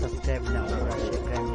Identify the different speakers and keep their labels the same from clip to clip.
Speaker 1: Subscribe now, Rashid Prime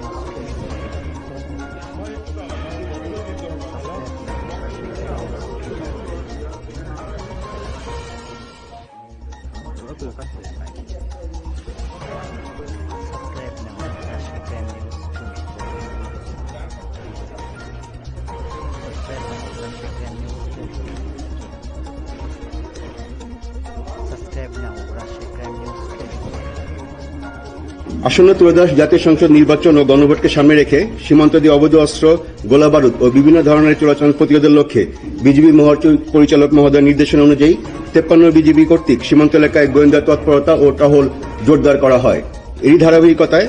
Speaker 2: আসন্ন ত্রয়োদশ জাতীয় সংসদ নির্বাচন ও গণভোটকে সামনে রেখে সীমান্ত দিয়ে অবৈধ অস্ত্র, গোলাবারুদ ও বিভিন্ন ধরনের চোরাচালান প্রতিরোধের লক্ষ্যে বিজিবি মহাপরিচালক মহোদয়ের নির্দেশনা অনুযায়ী 53 বিজিবি কর্তৃক সীমান্ত এলাকায় গোয়েন্দা তৎপরতা ও টহল জোরদার করা হয়। এই ধারাবাহিকতায়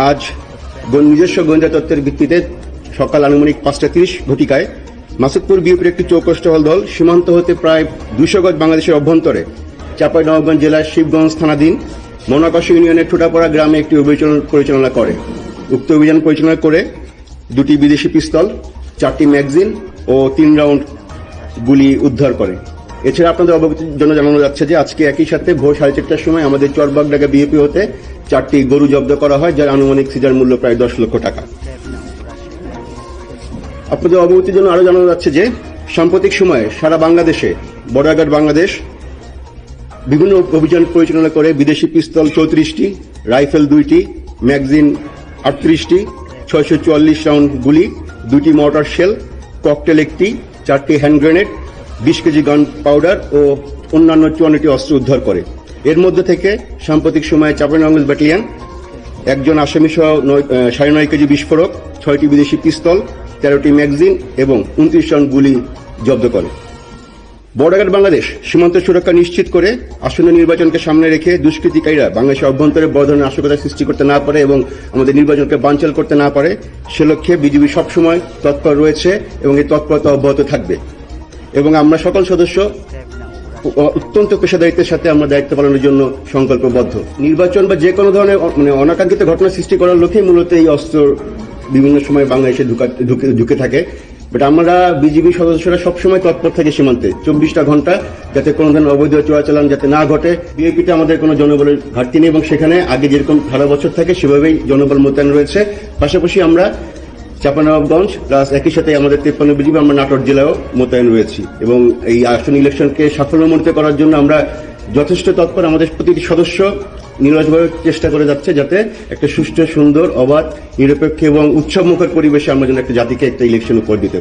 Speaker 2: আজ নিজস্ব গোয়েন্দা তথ্যের ভিত্তিতে সকাল আনুমানিক 5:30 ঘটিকায় মাসুদপুর বিউপির একটি চৌকস টহল দল সীমান্ত হতে প্রায় 200 গজ বাংলাদেশের অভ্যন্তরে চাঁপাইনবাবগঞ্জ জেলার শিবগঞ্জ থানাধীন মনাকশ ইউনিয়নের ঠোঁটাপাড়া গ্রামে একটি অভিযান পরিচালনা করে। উক্ত অভিযান পরিচালনা করে 2টি বিদেশি পিস্তল, 4টি ম্যাগাজিন ও 3 রাউন্ড গুলি উদ্ধার করে। এছাড়া আপনাদের অবগতির জন্য জানানো যাচ্ছে যে আজকে একই সাথে ভোর 4:30টার সময় আমাদের চরবাগডাঙ্গা বিএপি হতে 4টি গরু জব্দ করা হয়, যার আনুমানিক সিজার মূল্য প্রায় 10 লক্ষ টাকা। আপনাদের অবগতির জন্য আরও জানানো যাচ্ছে যে সাম্প্রতিক সময়ে সারা বাংলাদেশে বর্ডার বাংলাদেশ বিভিন্ন অভিযান পরিচালনা করে বিদেশি পিস্তল 34টি, রাইফেল 2টি, ম্যাগাজিন 38টি, 644 রাউন্ড গুলি, 2টি মর্টার শেল, ককটেল 1টি, 4টি hand grenade, 20 kg gun powder ও অন্যান্য 54টি অস্ত্র উদ্ধার করে। এর মধ্যে থেকে সাম্প্রতিক সময়ে চাঁপাইনবাবগঞ্জ ব্যাটালিয়ন একজন আসামি সহ 9.5 কেজি বিস্ফোরক, 6টি বিদেশি পিস্তল, 13টি ম্যাগাজিন এবং 29 রাউন্ড গুলি জব্দ করে। বর্ডার বাংলাদেশ সীমান্ত সুরক্ষা নিশ্চিত করে আসন্ন নির্বাচনকে সামনে রেখে দুষ্কৃতিকারীরা বাংলাদেশের অভ্যন্তরে বড় ধরনের নাশকতা সৃষ্টি করতে না পারে এবং আমাদের নির্বাচনকে বানচাল করতে না পারে, সে লক্ষ্যে বিজিবি সবসময় তৎপর রয়েছে এবং এই তৎপরতা অব্যাহত থাকবে। এবং আমরা সকল সদস্য অত্যন্ত পেশাদারিত্বের সাথে আমরা দায়িত্ব পালনের জন্য সংকল্পবদ্ধ। নির্বাচন বা যে কোনো ধরনের অনাকাঙ্ক্ষিত ঘটনা সৃষ্টি করার লক্ষ্যেই মূলত এই অস্ত্র বিভিন্ন সময় বাংলাদেশে ঢুকে থাকে। বাট আমরা বিজিবি সদস্যরা সবসময় তৎপর থাকে সীমান্তে 24টা ঘন্টা, যাতে কোনো ধরনের অবৈধ চোরাচালান যাতে না ঘটে। বিএপিতে আমাদের কোনো জনবলের ঘাটতি নেই এবং সেখানে আগে যেরকম সারা বছর থাকে সেভাবেই জনবল মোতায়েন রয়েছে। পাশাপাশি আমরা চাঁপাইনবাবগঞ্জ প্লাস একই সাথে আমাদের 53 বিজিবি আমরা নাটোর জেলায়ও মোতায়েন রয়েছি এবং এই আসন্ন ইলেকশনকে সাফল্যমণ্ডিত করার জন্য আমরা যথেষ্ট তৎপর। আমাদের প্রতিটি সদস্য নিরলসভাবে চেষ্টা করে যাচ্ছে যাতে একটা সুষ্ঠু, সুন্দর, অবাধ, নিরপেক্ষ এবং উৎসবমুখর পরিবেশে আমরা যেন একটা জাতিকে একটা ইলেকশন উপহার দিতে পারি।